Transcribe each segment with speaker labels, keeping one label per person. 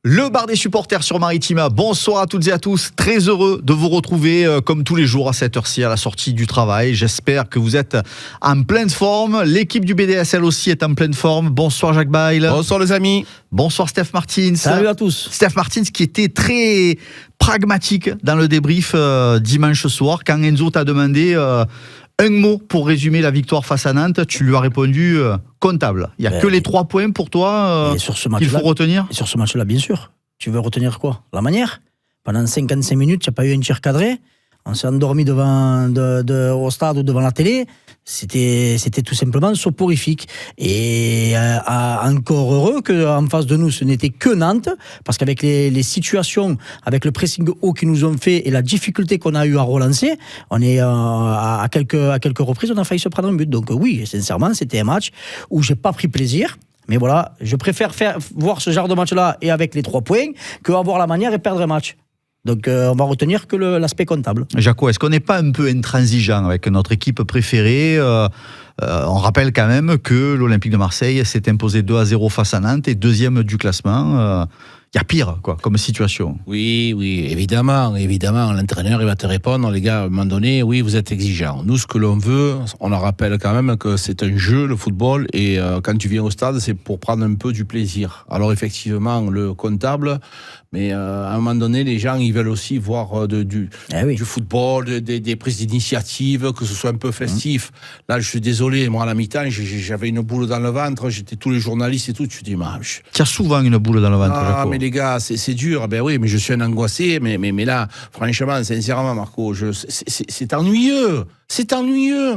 Speaker 1: Le bar des supporters sur Maritima, bonsoir à toutes et à tous, très heureux de vous retrouver comme tous les jours à cette heure-ci à la sortie du travail. J'espère que vous êtes en pleine forme, l'équipe du BDSL aussi est en pleine forme. Bonsoir Jacques Bail.
Speaker 2: Bonsoir les amis.
Speaker 1: Bonsoir Steph Martins.
Speaker 3: Salut à tous.
Speaker 1: Steph Martins qui était très pragmatique dans le débrief dimanche soir quand Enzo t'a demandé un mot pour résumer la victoire face à Nantes, tu lui as répondu comptable. Il n'y a que les 3 points pour toi qu'il faut retenir.
Speaker 3: Et sur ce match-là, bien sûr. Tu veux retenir quoi? La manière. Pendant 55 minutes, il n'y a pas eu un tir cadré. On s'est endormi au stade ou devant la télé. C'était tout simplement soporifique. Et encore heureux qu'en face de nous, ce n'était que Nantes, parce qu'avec les situations, avec le pressing haut qu'ils nous ont fait et la difficulté qu'on a eu à relancer, on est à quelques reprises, on a failli se prendre un but. Donc oui, sincèrement, c'était un match où j'ai pas pris plaisir. Mais voilà, je préfère voir ce genre de match-là et avec les 3 points qu'avoir la manière et perdre un match. Donc on va retenir que l'aspect comptable.
Speaker 1: Jaco, est-ce qu'on n'est pas un peu intransigeant avec notre équipe préférée on rappelle quand même que l'Olympique de Marseille s'est imposé 2-0 face à Nantes et deuxième du classement. Il y a pire comme situation.
Speaker 2: Oui, évidemment. L'entraîneur, il va te répondre, les gars, à un moment donné, oui, vous êtes exigeants. Nous, ce que l'on veut, on leur rappelle quand même que c'est un jeu, le football, et quand tu viens au stade, c'est pour prendre un peu du plaisir. Alors, effectivement, le comptable, mais à un moment donné, les gens, ils veulent aussi voir du football, des prises d'initiative, que ce soit un peu festif. Là, je suis désolé, moi, à la mi-temps, j'avais une boule dans le ventre, j'étais tous les journalistes et tout, tu te dis,
Speaker 1: tu as souvent une boule dans le ventre, Jaco.
Speaker 2: Mais les gars, c'est dur. Ben oui, mais je suis un angoissé. Mais là, franchement, sincèrement, Marco, c'est ennuyeux. C'est ennuyeux.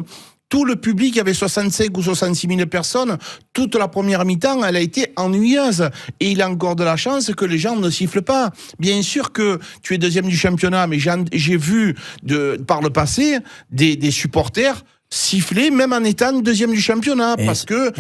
Speaker 2: Tout le public, il y avait 65 ou 66 000 personnes. Toute la première mi-temps, elle a été ennuyeuse. Et il a encore de la chance que les gens ne sifflent pas. Bien sûr que tu es deuxième du championnat, mais j'ai vu par le passé des supporters siffler même en étant deuxième du championnat
Speaker 3: et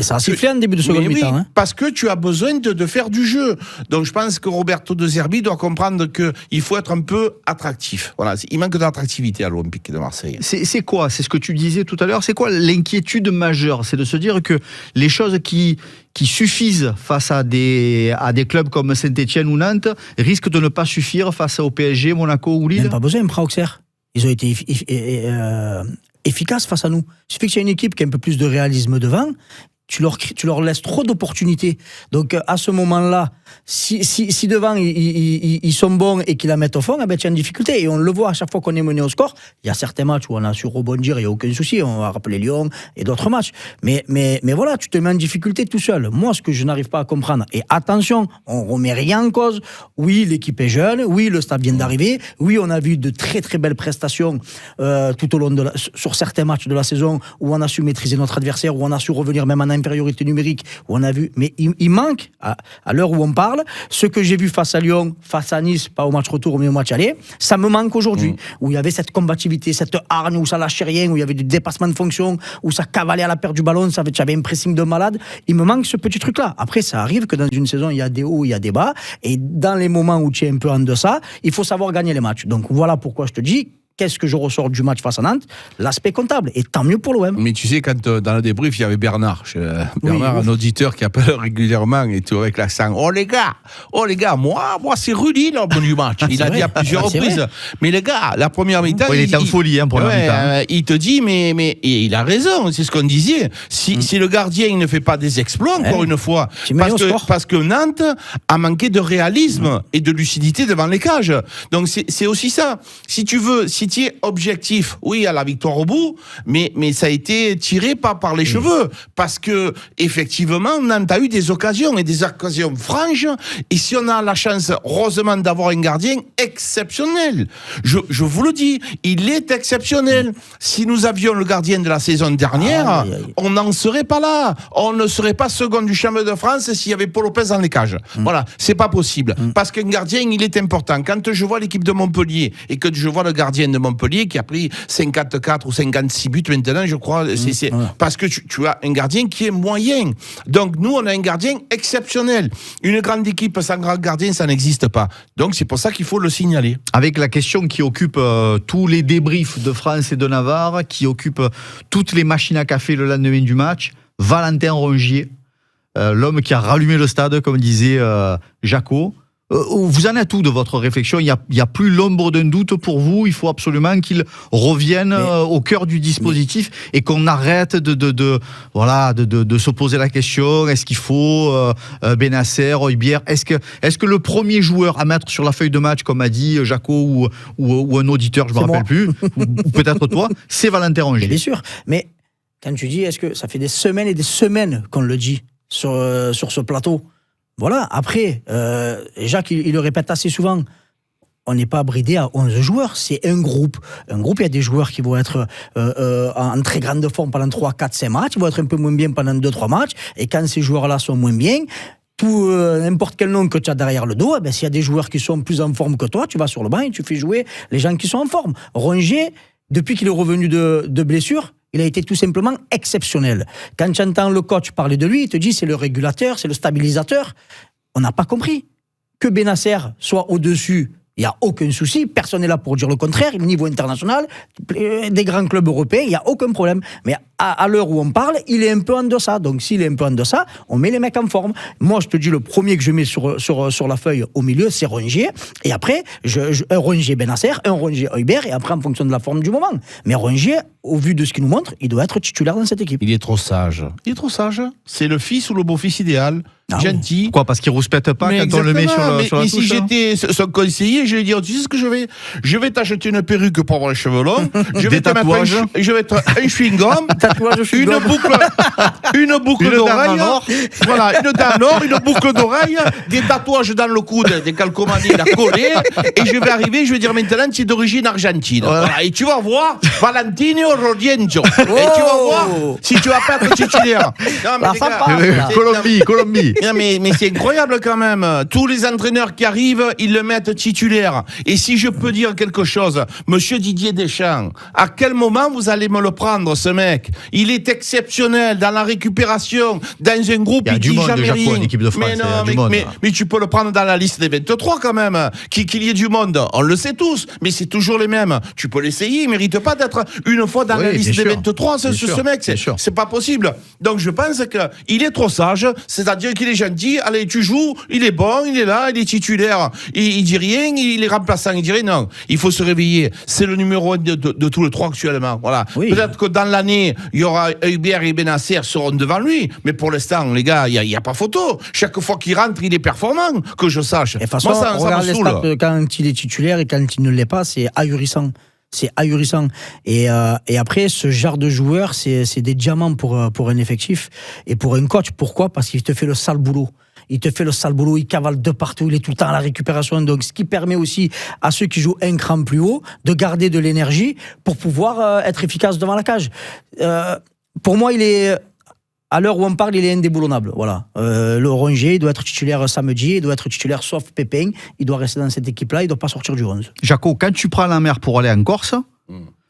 Speaker 3: ça a sifflé en début de seconde mi-temps.
Speaker 2: Oui, parce que tu as besoin de faire du jeu. Donc je pense que Roberto De Zerbi doit comprendre qu'il faut être un peu attractif. Voilà, il manque d'attractivité à l'Olympique de Marseille.
Speaker 1: C'est quoi? C'est ce que tu disais tout à l'heure. C'est quoi l'inquiétude majeure? C'est de se dire que les choses qui suffisent face à des clubs comme Saint-Etienne ou Nantes risquent de ne pas suffire face au PSG, Monaco ou Lille.
Speaker 3: Il n'y a pas besoin, Auxerre. Ils ont été efficace face à nous. Il suffit qu'il y ait une équipe qui a un peu plus de réalisme devant, tu leur laisses trop d'opportunités. Donc à ce moment-là, si devant ils sont bons et qu'ils la mettent au fond, tu es en difficulté. Et on le voit à chaque fois qu'on est mené au score. Il y a certains matchs où on a su rebondir, il n'y a aucun souci. On va rappeler Lyon et d'autres matchs. Mais voilà, tu te mets en difficulté tout seul. Moi, ce que je n'arrive pas à comprendre, et attention, on ne remet rien en cause. Oui, l'équipe est jeune. Oui, le stade vient d'arriver. Oui, on a vu de très très belles prestations tout au long sur certains matchs de la saison où on a su maîtriser notre adversaire, où on a su revenir même en infériorité numérique, où on a vu. Mais il manque, à l'heure où on parle, ce que j'ai vu face à Lyon, face à Nice, pas au match retour, mais au match aller, ça me manque aujourd'hui. Où il y avait cette combativité, cette hargne, où ça lâchait rien, où il y avait du dépassement de fonction, où ça cavalait à la perte du ballon, j'avais un pressing de malade. Il me manque ce petit truc-là. Après, ça arrive que dans une saison, il y a des hauts, il y a des bas. Et dans les moments où tu es un peu en deçà, il faut savoir gagner les matchs. Donc voilà pourquoi je te dis, qu'est-ce que je ressors du match face à Nantes? L'aspect comptable. Et tant mieux pour l'OM.
Speaker 2: Mais tu sais, quand dans le débrief, il y avait Bernard. Un auditeur qui appelle régulièrement et tout avec l'accent. Oh les gars, moi c'est Rudy l'homme du match. Il a dit à plusieurs reprises. Vrai. Mais les gars, la première mi-temps.
Speaker 1: Il est en folie, première mi-temps.
Speaker 2: Il te dit, mais et il a raison, c'est ce qu'on disait. Si le gardien il ne fait pas des exploits, encore une fois, parce que Nantes a manqué de réalisme et de lucidité devant les cages. Donc c'est aussi ça. Si tu veux, si tu es objectif, oui, à la victoire au bout, mais ça a été tiré pas par les cheveux, parce que effectivement, Nantes a eu des occasions et des occasions franches, et si on a la chance, heureusement, d'avoir un gardien exceptionnel, je vous le dis, il est exceptionnel. Si nous avions le gardien de la saison dernière, on n'en serait pas là. On ne serait pas second du championnat de France s'il y avait Paul Lopez dans les cages. Voilà, c'est pas possible, parce qu'un gardien, il est important. Quand je vois l'équipe de Montpellier et que je vois le gardien de Montpellier qui a pris 54 ou 56 buts maintenant, je crois, parce que tu as un gardien qui est moyen. Donc nous, on a un gardien exceptionnel. Une grande équipe sans grand gardien, ça n'existe pas. Donc c'est pour ça qu'il faut le signaler.
Speaker 1: Avec la question qui occupe tous les débriefs de France et de Navarre, qui occupe toutes les machines à café le lendemain du match, Valentin Rongier, l'homme qui a rallumé le stade, comme disait Jaco. Vous en êtes où de votre réflexion? Il y a plus l'ombre d'un doute pour vous. Il faut absolument qu'il revienne au cœur du dispositif et qu'on arrête de se poser la question. Est-ce qu'il faut Bennacer, Højbjerg? Est-ce que le premier joueur à mettre sur la feuille de match, comme a dit Jaco ou un auditeur, je me rappelle plus, ou peut-être toi, c'est Valentin Rongier.
Speaker 3: Bien sûr, mais quand tu dis, est-ce que ça fait des semaines et des semaines qu'on le dit sur ce plateau? Voilà, après, Jacques, il le répète assez souvent, on n'est pas bridé à 11 joueurs, c'est un groupe. Un groupe, il y a des joueurs qui vont être en très grande forme pendant 3, 4, 5 matchs, ils vont être un peu moins bien pendant 2, 3 matchs, et quand ces joueurs-là sont moins bien, tout n'importe quel nom que tu as derrière le dos, s'il y a des joueurs qui sont plus en forme que toi, tu vas sur le banc et tu fais jouer les gens qui sont en forme. Rongier, depuis qu'il est revenu de blessure, il a été tout simplement exceptionnel. Quand tu entends le coach parler de lui, il te dit c'est le régulateur, c'est le stabilisateur. On n'a pas compris. Que Bennacer soit au-dessus, il n'y a aucun souci. Personne n'est là pour dire le contraire. Niveau international, des grands clubs européens, il n'y a aucun problème. Mais à l'heure où on parle, il est un peu en deçà. Donc s'il est un peu en deçà, on met les mecs en forme. Moi, je te dis, le premier que je mets sur la feuille au milieu, c'est Rongier. Et après, un Rongier Bennacer, un Rongier Højbjerg, et après en fonction de la forme du moment. Mais Rongier, au vu de ce qu'il nous montre, il doit être titulaire dans cette équipe.
Speaker 2: Il est trop sage. C'est le fils ou le beau-fils idéal. Gentil.
Speaker 1: Pourquoi? Parce qu'il ne rouspète pas quand on le met sur la touche.
Speaker 2: Si j'étais son conseiller, je vais dire, tu sais ce que je vais? Je vais t'acheter une perruque pour avoir les cheveux longs. Je vais te mettre un chewing-gum. Une boucle d'oreille. Voilà, une dent en or, une boucle d'oreille, des tatouages dans le coude, des calcomanies à coller. Et je vais arriver, je vais dire maintenant, tu es d'origine argentine. Voilà, et tu vas voir Valentino Rodienzo. Et tu vas voir si tu vas pas être titulaire. Non, mais
Speaker 1: Colombie.
Speaker 2: Non, mais c'est incroyable quand même. Tous les entraîneurs qui arrivent, ils le mettent titulaire. Et si je peux dire quelque chose, monsieur Didier Deschamps, à quel moment vous allez me le prendre, ce mec? Il est exceptionnel dans la récupération, dans un groupe, il dit jamais rien. Mais tu peux le prendre dans la liste des 23 quand même. Qu'il y ait du monde, on le sait tous, mais c'est toujours les mêmes. Tu peux l'essayer, il mérite pas d'être une fois dans la liste des 23, ce mec. C'est pas possible. Donc je pense qu'il est trop sage, c'est-à-dire qu'il est gentil, allez, tu joues, il est bon, il est là, il est titulaire, il dit rien, il est remplaçant, il dit rien, non, il faut se réveiller, c'est le numéro 1 de tous les 3 actuellement, voilà. Oui. Peut-être que dans l'année, il y aura Højbjerg et Bennacer seront devant lui, mais pour l'instant, les gars, il n'y a pas photo, chaque fois qu'il rentre, il est performant, que je sache.
Speaker 3: Et de toute façon, ça me saoule. Quand il est titulaire et quand il ne l'est pas, c'est ahurissant. C'est ahurissant. Et après, ce genre de joueur, c'est des diamants pour un effectif et pour un coach. Pourquoi? Parce qu'il te fait le sale boulot. Il cavale de partout, il est tout le temps à la récupération. Donc, ce qui permet aussi à ceux qui jouent un cran plus haut de garder de l'énergie pour pouvoir être efficace devant la cage. Pour moi, à l'heure où on parle, il est indéboulonnable. Voilà. Le Rongier, il doit être titulaire samedi, il doit être titulaire sauf Pépin. Il doit rester dans cette équipe-là, il ne doit pas sortir du 11.
Speaker 1: Jaco, quand tu prends la mer pour aller en Corse,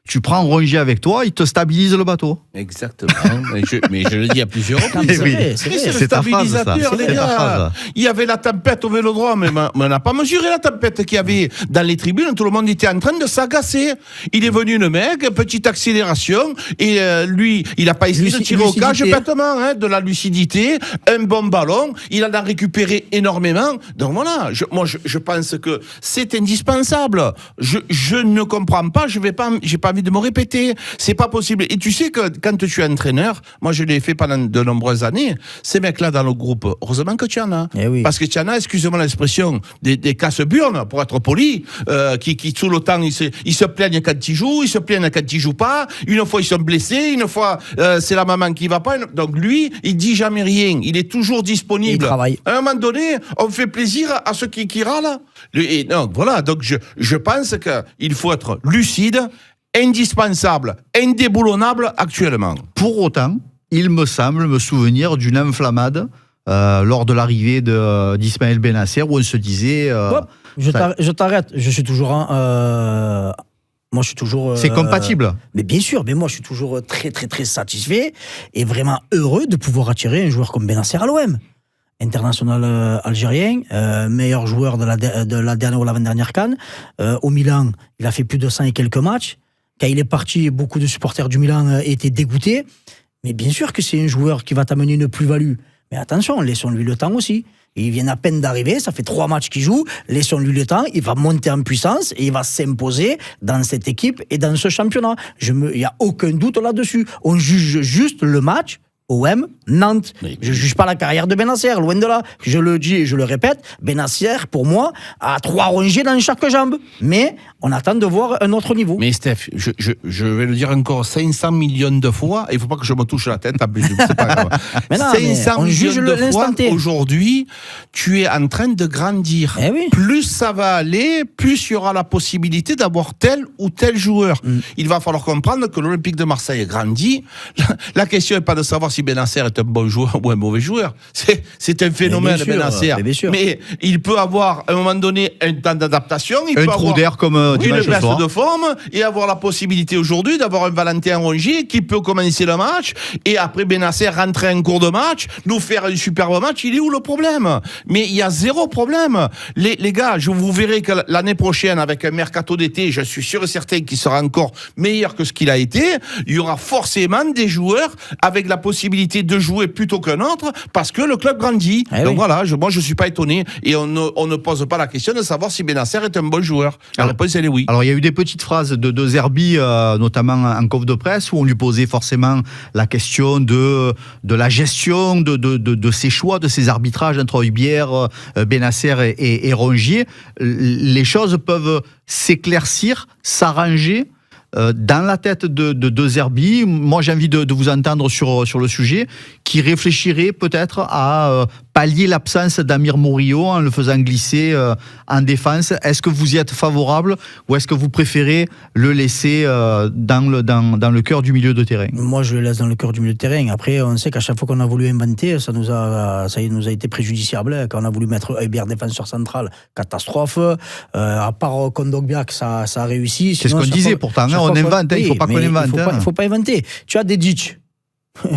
Speaker 1: tu prends Rongier avec toi, il te stabilise le bateau.
Speaker 2: Exactement. mais je le dis à plusieurs reprises.
Speaker 1: C'est le stabilisateur, les gars.
Speaker 2: Il y avait la tempête au Vélodrome, mais on n'a pas mesuré la tempête qu'il y avait dans les tribunes. Tout le monde était en train de s'agacer. Il est venu, le mec, petite accélération, et lui, il n'a pas essayé de tirer au cage bêtement, de la lucidité, un bon ballon. Il en a récupéré énormément. Donc voilà, je pense que c'est indispensable. Je ne comprends pas, j'ai pas envie de me répéter, c'est pas possible. Et tu sais que quand tu es entraîneur, moi je l'ai fait pendant de nombreuses années, ces mecs-là dans le groupe, heureusement que tu en as.
Speaker 3: Oui.
Speaker 2: Parce que tu en as, excusez-moi l'expression, des casse-burnes, pour être poli, qui tout le temps, ils se plaignent quand ils jouent, ils se plaignent quand ils jouent pas, une fois ils sont blessés, une fois c'est la maman qui va pas. Donc lui, il dit jamais rien, il est toujours disponible.
Speaker 3: Il travaille.
Speaker 2: À un moment donné, on fait plaisir à ceux qui râlent. Et donc voilà, donc je pense qu'il faut être lucide, indispensable, indéboulonnable actuellement.
Speaker 1: Pour autant, il me semble me souvenir d'une enflammade lors de l'arrivée d'Ismaël Bennacer où on se disait...
Speaker 3: je t'arrête, je suis toujours... moi, je suis toujours...
Speaker 1: C'est compatible.
Speaker 3: Mais bien sûr, mais moi, je suis toujours très, très, très satisfait et vraiment heureux de pouvoir attirer un joueur comme Bennacer à l'OM. International algérien, meilleur joueur de la dernière ou l'avant-dernière CAN. Au Milan, il a fait plus de 100 et quelques matchs. Quand il est parti, beaucoup de supporters du Milan étaient dégoûtés. Mais bien sûr que c'est un joueur qui va t'amener une plus-value. Mais attention, laissons-lui le temps aussi. Il vient à peine d'arriver, ça fait 3 matchs qu'il joue, laissons-lui le temps, il va monter en puissance et il va s'imposer dans cette équipe et dans ce championnat. Il n'y a aucun doute là-dessus. On juge juste le match OM, Nantes.
Speaker 2: Oui.
Speaker 3: Je ne juge pas la carrière de Bennacer, loin de là. Je le dis et je le répète, Bennacer, pour moi, a 3 rongées dans chaque jambe. Mais on attend de voir un autre niveau.
Speaker 2: Mais Steph, je vais le dire encore 500 millions de fois, il ne faut pas que je me touche la tête, en plus, c'est pas grave.
Speaker 3: Mais non,
Speaker 2: 500
Speaker 3: on juge
Speaker 2: millions de fois,
Speaker 3: l'instant T.
Speaker 2: Aujourd'hui, tu es en train de grandir.
Speaker 3: Eh oui.
Speaker 2: Plus ça va aller, plus il y aura la possibilité d'avoir tel ou tel joueur. Il va falloir comprendre que l'Olympique de Marseille grandit. La question n'est pas de savoir si Bennacer est un bon joueur ou un mauvais joueur. C'est un phénomène, Bennacer. Mais il peut avoir, à un moment donné, un temps d'adaptation. Il peut
Speaker 1: trou d'air comme
Speaker 2: une baisse de forme et avoir la possibilité aujourd'hui d'avoir un Valentin Rongier qui peut commencer le match et après Bennacer rentrer en cours de match, nous faire un superbe match. Il est où le problème? Mais il y a zéro problème. Les gars, vous verrez que l'année prochaine, avec un mercato d'été, je suis sûr et certain qu'il sera encore meilleur que ce qu'il a été. Il y aura forcément des joueurs avec la possibilité de jouer plutôt qu'un autre parce que le club grandit. Donc voilà, moi je suis pas étonné et on ne pose pas la question de savoir si Bennacer est un bon joueur. La réponse elle est oui.
Speaker 1: Alors il y a eu des petites phrases de Zerbi, notamment en conf de presse, où on lui posait forcément la question de la gestion de ses choix, de ses arbitrages entre Højbjerg, Bennacer et Rongier. Les choses peuvent s'éclaircir, s'arranger dans la tête de Zerbi. Moi j'ai envie de vous entendre sur le sujet, qui réfléchirait peut-être à pallier l'absence d'Amir Murillo en le faisant glisser en défense. Est-ce que vous y êtes favorable ou est-ce que vous préférez le laisser dans le cœur du milieu de terrain?
Speaker 3: Moi je le laisse dans le cœur du milieu de terrain. Après on sait qu'à chaque fois qu'on a voulu inventer, ça nous a été préjudiciable. Quand on a voulu mettre Højbjerg défenseur central, catastrophe. À part Kondogbia, ça a réussi.
Speaker 1: C'est ce qu'on disait pourtant. On invente, il ne faut pas qu'on invente.
Speaker 3: Il ne faut pas inventer. Tu as Dedić.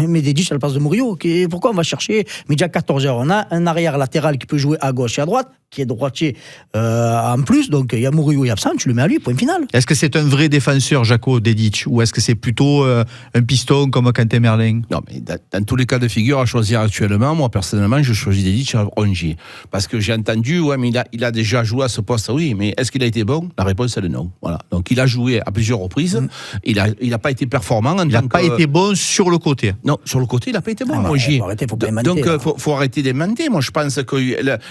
Speaker 3: Mais Dedić, à la place de Murillo. Pourquoi on va chercher Média 14 heures? On a un arrière latéral qui peut jouer à gauche et à droite, qui est droitier en plus. Donc il y a Murillo et absent, tu le mets à lui, point final.
Speaker 1: Est-ce que c'est un vrai défenseur, Jaco, Dedić, ou est-ce que c'est plutôt un piston comme Quentin Merlin?
Speaker 2: Non, mais dans tous les cas de figure à choisir actuellement, moi personnellement, je choisis Dedić à Rongier. Parce que j'ai entendu, ouais, mais il a déjà joué à ce poste, oui, mais est-ce qu'il a été bon? La réponse est le non. Voilà. Donc il a joué à plusieurs reprises, il a pas été performant.
Speaker 1: Il n'a pas été bon sur le côté.
Speaker 2: Non, sur le côté, il n'a pas été bon, Rongier.
Speaker 3: Faut pas inventer,
Speaker 2: donc faut arrêter d'inventer. Moi je pense que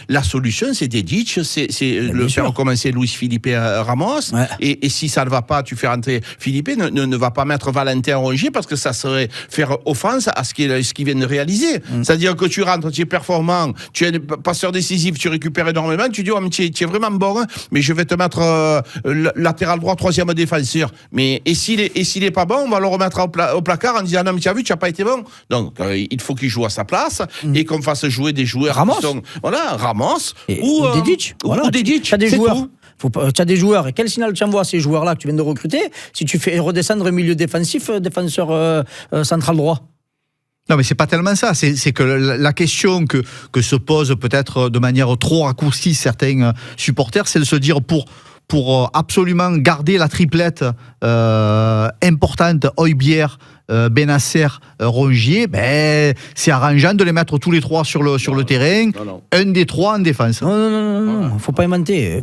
Speaker 2: la solution c'est Dedić, c'est le faire recommencer Luis Felipe Ramos, et si ça ne va pas, tu fais rentrer Felipe, ne va pas mettre Valentin Rongier parce que ça serait faire offense à ce qu'il vient de réaliser. C'est-à-dire que tu rentres, tu es performant, tu es passeur décisif, tu récupères énormément, tu dis oh, mais tu es vraiment bon, hein, mais je vais te mettre latéral droit, 3e défenseur. Mais et s'il est pas bon, on va le remettre au placard en disant non mais tu as vu, tu n'as pas été bon. Donc il faut qu'il joue à sa place et qu'on fasse jouer des joueurs
Speaker 3: Ramos.
Speaker 2: qui sont Ramos
Speaker 3: ou Dedić.
Speaker 2: Voilà,
Speaker 3: tu as des joueurs. Tu as des joueurs. Et quel signal tu envoies à ces joueurs-là que tu viens de recruter si tu fais redescendre un milieu défensif, défenseur central droit?
Speaker 1: Non, mais c'est pas tellement ça. C'est que la question que se pose peut-être de manière trop raccourcie certains supporters, c'est de se dire pour absolument garder la triplette importante, Højbjerg, Bennacer, Rongier, c'est arrangeant de les mettre tous les trois sur le terrain, un des trois en défense.
Speaker 3: Non, faut pas inventer,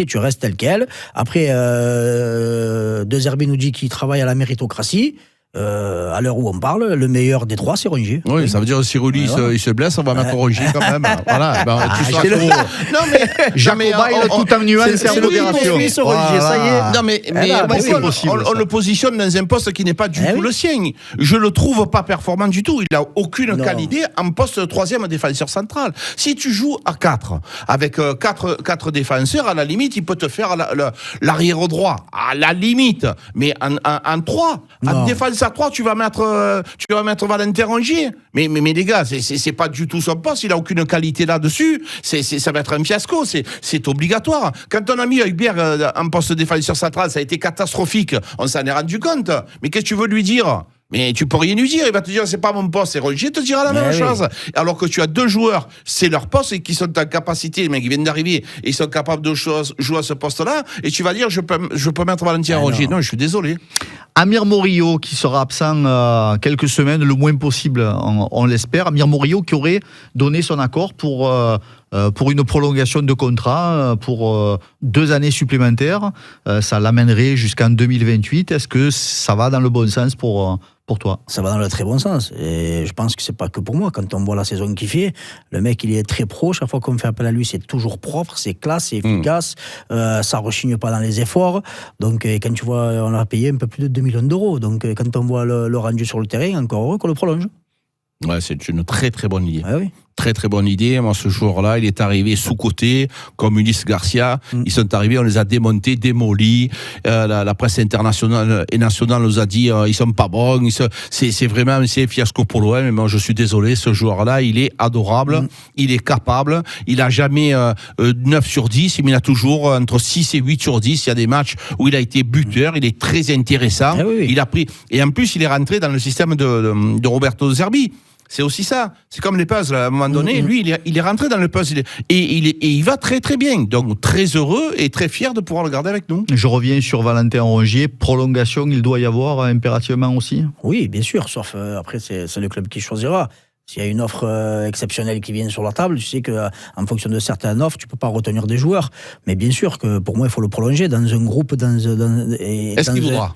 Speaker 3: tu restes tel quel. Après, De Zerbi nous dit qu'il travaille à la méritocratie. À l'heure où on parle, le meilleur des trois, c'est Rongier.
Speaker 2: Oui, ça veut dire que si Rulli il se blesse, on va mettre Rongier quand même. Voilà.
Speaker 1: Non, mais jamais tout en nuance, c'est l'opération.
Speaker 3: Ça y est.
Speaker 2: Non, mais on le positionne dans un poste qui n'est pas du tout le sien. Je le trouve pas performant du tout. Il a aucune qualité en poste de 3e défenseur central. Si tu joues à 4, avec 4 défenseurs, à la limite, il peut te faire l'arrière droit. À la limite. Mais en 3, en défense à 3, tu vas mettre Valentin Rongier. Mais les gars, c'est pas du tout son poste. Il a aucune qualité là-dessus. Ça va être un fiasco. C'est obligatoire. Quand on a mis Højbjerg en poste de défenseur central, ça a été catastrophique. On s'en est rendu compte. Mais qu'est-ce que tu veux lui dire? Mais tu peux rien lui dire, il va te dire c'est pas mon poste, et Rongier te dira la même chose. Alors que tu as 2 joueurs, c'est leur poste et qui sont en capacité, les mecs qui viennent d'arriver, et ils sont capables de jouer à ce poste-là, et tu vas dire je peux mettre Valentin Rongier. Non, je suis désolé.
Speaker 1: Amir Morillo qui sera absent quelques semaines, le moins possible, on l'espère. Amir Morillo qui aurait donné son accord pour une prolongation de contrat pour 2 années supplémentaires. Ça l'amènerait jusqu'en 2028. Est-ce que ça va dans le bon sens pour toi?
Speaker 3: Ça va dans le très bon sens. Et je pense que c'est pas que pour moi. Quand on voit la saison qu'il fait, le mec, il est très pro. Chaque fois qu'on fait appel à lui, c'est toujours propre, c'est classe, c'est efficace. Ça rechigne pas dans les efforts. Donc, quand tu vois, on a payé un peu plus de 2 millions d'euros. Donc, quand on voit le rendu sur le terrain, encore heureux qu'on le prolonge.
Speaker 2: Ouais, c'est une très très bonne idée.
Speaker 3: Ah oui.
Speaker 2: Très très bonne idée. Moi, ce joueur-là, il est arrivé sous-côté, comme Ulysse Garcia. Ils sont arrivés, on les a démontés, démolis. La presse internationale et nationale nous a dit ils sont pas bons. C'est vraiment un fiasco pour l'OM. Mais moi, je suis désolé, ce joueur-là, il est adorable, il est capable. Il a jamais 9 sur 10, mais il a toujours entre 6 et 8 sur 10. Il y a des matchs où il a été buteur, il est très intéressant.
Speaker 3: Ah oui.
Speaker 2: Il a pris, et en plus, il est rentré dans le système de Roberto De Zerbi. C'est aussi ça. C'est comme les puzzles. À un moment donné, lui, il est rentré dans le puzzle. Et il va très, très bien. Donc, très heureux et très fier de pouvoir le garder avec nous.
Speaker 1: Je reviens sur Valentin Rongier. Prolongation, il doit y avoir impérativement aussi?
Speaker 3: Oui, bien sûr. Sauf après, c'est le club qui choisira. S'il y a une offre exceptionnelle qui vient sur la table, tu sais qu'en fonction de certaines offres, tu ne peux pas retenir des joueurs. Mais bien sûr que pour moi, il faut le prolonger dans un groupe.
Speaker 2: Est-ce qu'il voudra?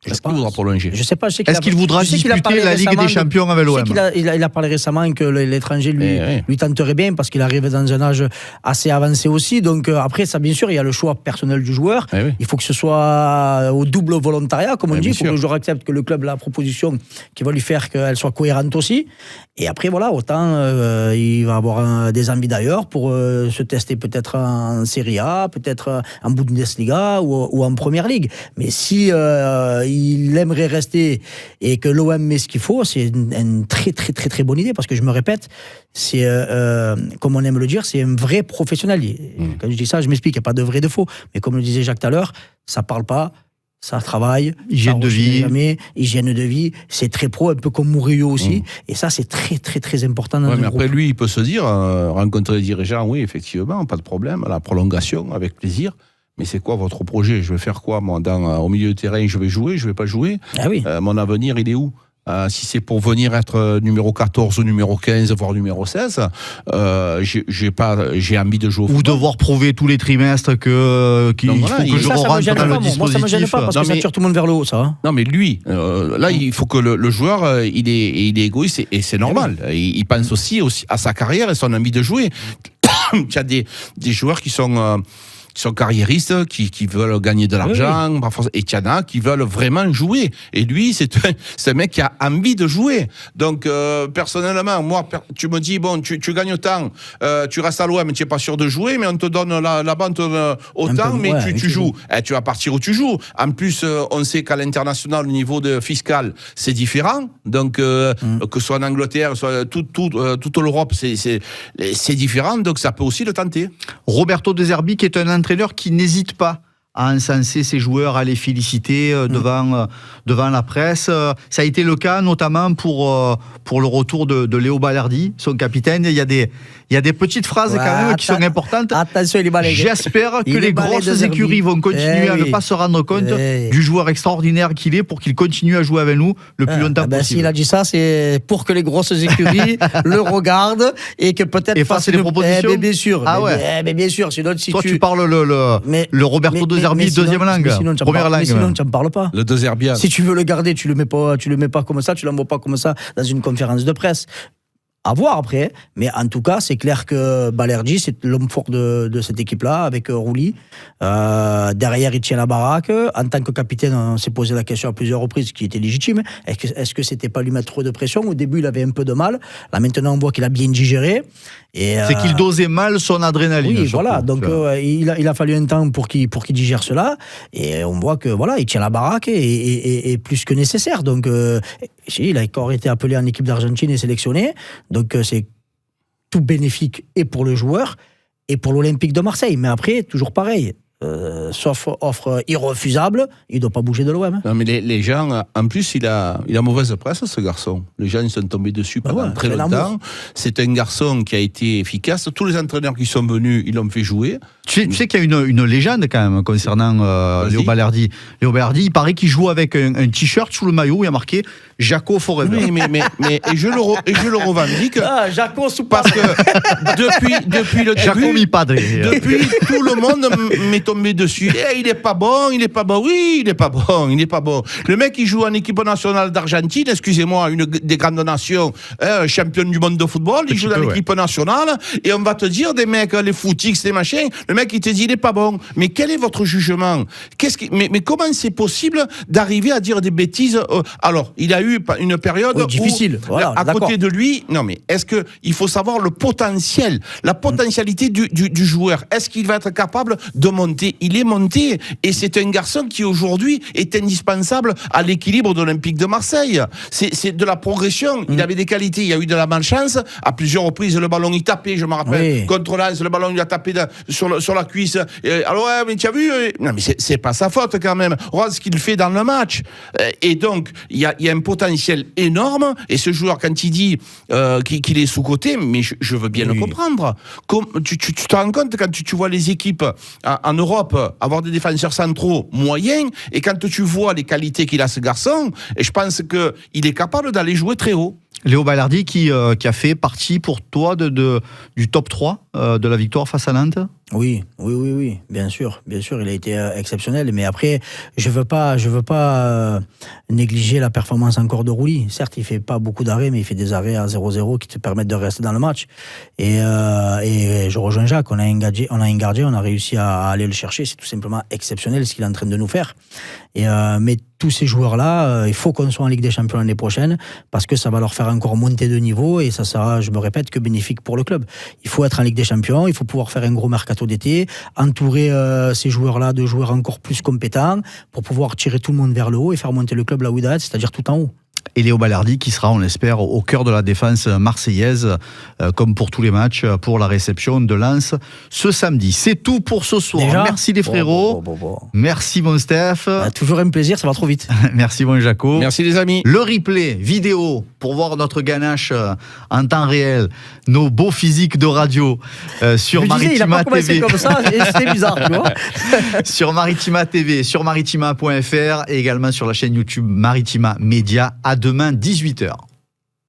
Speaker 2: Est-ce qu'il voudra prolonger?
Speaker 3: Je sais pas.
Speaker 1: Est-ce qu'il voudra disputer la Ligue des Champions avec l'OM?
Speaker 3: Il a parlé récemment que l'étranger lui tenterait bien parce qu'il arrive dans un âge assez avancé aussi. Donc après, ça, bien sûr, il y a le choix personnel du joueur. Il faut que ce soit au double volontariat, comme on dit. Il faut que le joueur accepte que le club a la proposition qui va lui faire qu'elle soit cohérente aussi. Et après, voilà, autant il va avoir des envies d'ailleurs pour se tester peut-être en Serie A, peut-être en Bundesliga ou en Première Ligue. Mais si il aimerait rester et que l'OM met ce qu'il faut, c'est une très très très très bonne idée parce que je me répète, c'est comme on aime le dire, c'est un vrai professionnel. Quand je dis ça, je m'explique, il n'y a pas de vrai de faux. Mais comme le disait Jacques tout à l'heure, ça parle pas. Ça travaille,
Speaker 1: hygiène de vie,
Speaker 3: hygiène de vie, c'est très pro, un peu comme Murillo aussi, et ça c'est très très très important dans un
Speaker 2: mais
Speaker 3: groupe.
Speaker 2: après lui, il peut se dire, rencontrer les dirigeants, oui effectivement, pas de problème, la prolongation, avec plaisir. Mais c'est quoi votre projet? Je vais faire quoi moi au milieu de terrain? Je vais jouer, je vais pas jouer?
Speaker 3: Ah oui.
Speaker 2: Mon avenir, il est où? Si c'est pour venir être numéro 14 ou numéro 15, voire numéro 16, j'ai envie de jouer au football.
Speaker 1: Ou devoir prouver tous les trimestres qu'il faut que je rentre dans le dispositif.
Speaker 3: Moi, ça me gêne pas, parce que ça tire tout le monde vers le haut, ça. Hein.
Speaker 2: Non, mais lui, là, il faut que le joueur, il est égoïste, et c'est normal. Il pense aussi à sa carrière et son envie de jouer. Il y a des joueurs qui sont carriéristes, qui veulent gagner de l'argent, et il y en a qui veulent vraiment jouer. Et lui, c'est un mec qui a envie de jouer. Donc, personnellement, moi, tu me dis, bon, tu gagnes autant, tu restes à l'OM, tu n'es pas sûr de jouer, mais on te donne là-bas, on te donne autant, mais tu joues. Tu vas partir où tu joues. En plus, on sait qu'à l'international, au niveau fiscal, c'est différent. Donc, que ce soit en Angleterre, soit toute l'Europe, c'est différent. Donc, ça peut aussi le tenter.
Speaker 1: Roberto De Zerbi, qui est un entraîneur qui n'hésite pas à encenser ses joueurs, à les féliciter devant la presse. Ça a été le cas notamment pour le retour de Léo Balerdi, son capitaine. Il y a des petites phrases quand même qui sont importantes.
Speaker 3: Attention, il est balèze.
Speaker 1: J'espère que les grosses écuries vont continuer à ne pas se rendre compte du joueur extraordinaire qu'il est pour qu'il continue à jouer avec nous le plus longtemps possible.
Speaker 3: S'il a dit ça, c'est pour que les grosses écuries le regardent et que peut-être
Speaker 1: fassent des propositions.
Speaker 3: Bien sûr. Mais bien sûr. Sinon, si
Speaker 1: toi, tu parles le Roberto De Zerbi, deuxième langue, première langue.
Speaker 3: Mais sinon, tu n'en parles pas.
Speaker 2: Le De Zerbi.
Speaker 3: Si tu veux le garder, tu le mets pas comme ça, tu l'envoies pas comme ça dans une conférence de presse. À voir après, mais en tout cas, c'est clair que Balerdi, c'est l'homme fort de cette équipe-là, avec Rouli. Derrière, il tient la baraque. En tant que capitaine, on s'est posé la question à plusieurs reprises, qui était légitime. Est-ce que c'était pas lui mettre trop de pression? Au début, il avait un peu de mal. Là, maintenant, on voit qu'il a bien digéré.
Speaker 1: C'est qu'il dosait mal son adrénaline.
Speaker 3: Oui, voilà. Donc, il a fallu un temps pour qu'il digère cela. Et on voit que voilà, il tient la baraque et plus que nécessaire. Donc, il a encore été appelé en équipe d'Argentine et sélectionné. Donc, c'est tout bénéfique et pour le joueur et pour l'Olympique de Marseille. Mais après, toujours pareil. sauf offre irrefusable, il ne doit pas bouger de l'OM.
Speaker 2: Non, mais les gens, en plus, il a mauvaise presse, ce garçon. Les gens, ils sont tombés dessus pendant très longtemps. C'est un garçon qui a été efficace. Tous les entraîneurs qui sont venus, ils l'ont fait jouer.
Speaker 1: Tu sais qu'il y a une légende quand même concernant Léo Balerdi. Léo Balerdi, il paraît qu'il joue avec un t-shirt sous le maillot où il y a marqué Jaco Forever.
Speaker 2: Oui, mais et je le revendique.
Speaker 3: Ah, Jaco sous
Speaker 2: parce que depuis le début,
Speaker 1: Jaco mi padre.
Speaker 2: Depuis tout le monde m'est tombé dessus. Il est pas bon. Oui, il est pas bon. Le mec il joue en équipe nationale d'Argentine, excusez-moi, une des grandes nations, championne du monde de football, il joue dans l'équipe nationale et on va te dire des mecs, les footix, les machins, le mec il te dit il est pas bon. Mais quel est votre jugement? Mais comment c'est possible d'arriver à dire des bêtises? Alors, il a eu une période
Speaker 3: difficile.
Speaker 2: Où, à côté de lui, non mais est-ce que il faut savoir le potentiel, la potentialité du joueur? Est-ce qu'il va être capable de monter? Il est monté et c'est un garçon qui aujourd'hui est indispensable à l'équilibre de l'Olympique de Marseille. C'est de la progression. Il avait des qualités, il y a eu de la malchance. À plusieurs reprises, le ballon il tapait, je me rappelle, contre Lens, le ballon il a tapé sur la cuisse. Alors ouais, mais tu as vu? Non mais c'est pas sa faute quand même. Regarde ce qu'il fait dans le match. Et donc il y a un potentiel énorme. Et ce joueur, quand il dit qu'il est sous-coté, mais je veux bien le comprendre. Tu te rends compte quand tu vois les équipes en Europe avoir des défenseurs centraux moyens, et quand tu vois les qualités qu'il a, ce garçon, et je pense qu'il est capable d'aller jouer très haut.
Speaker 1: Léo Balerdi qui a fait partie pour toi du top 3 de la victoire face à Nantes.
Speaker 3: Oui, bien sûr, il a été exceptionnel, mais après, je veux pas négliger la performance encore de Rouli. Certes, il fait pas beaucoup d'arrêts, mais il fait des arrêts à 0-0 qui te permettent de rester dans le match. Et je rejoins Jacques, on a un gardien, on a réussi à aller le chercher, c'est tout simplement exceptionnel ce qu'il est en train de nous faire. Mais tous ces joueurs-là, il faut qu'on soit en Ligue des Champions l'année prochaine, parce que ça va leur faire encore monter de niveau, et ça sera, je me répète, que bénéfique pour le club. Il faut être en Ligue des Champions, il faut pouvoir faire un gros mercato d'été, entourer ces joueurs-là de joueurs encore plus compétents pour pouvoir tirer tout le monde vers le haut et faire monter le club là où il doit être, c'est-à-dire tout en haut.
Speaker 1: Et Léo Balerdi qui sera, on l'espère, au cœur de la défense marseillaise, comme pour tous les matchs, pour la réception de Lens ce samedi. C'est tout pour ce soir.
Speaker 3: Déjà
Speaker 1: merci les frérots. Merci mon Steph.
Speaker 3: Toujours un plaisir, ça va trop vite.
Speaker 1: Merci mon Jaco.
Speaker 2: Merci les amis.
Speaker 1: Le replay vidéo pour voir notre ganache en temps réel, nos beaux physiques de radio sur Maritima TV.
Speaker 3: Comme ça, c'est bizarre, tu vois.
Speaker 1: Sur Maritima TV, sur maritima.fr et également sur la chaîne YouTube Maritima Média. À demain 18h.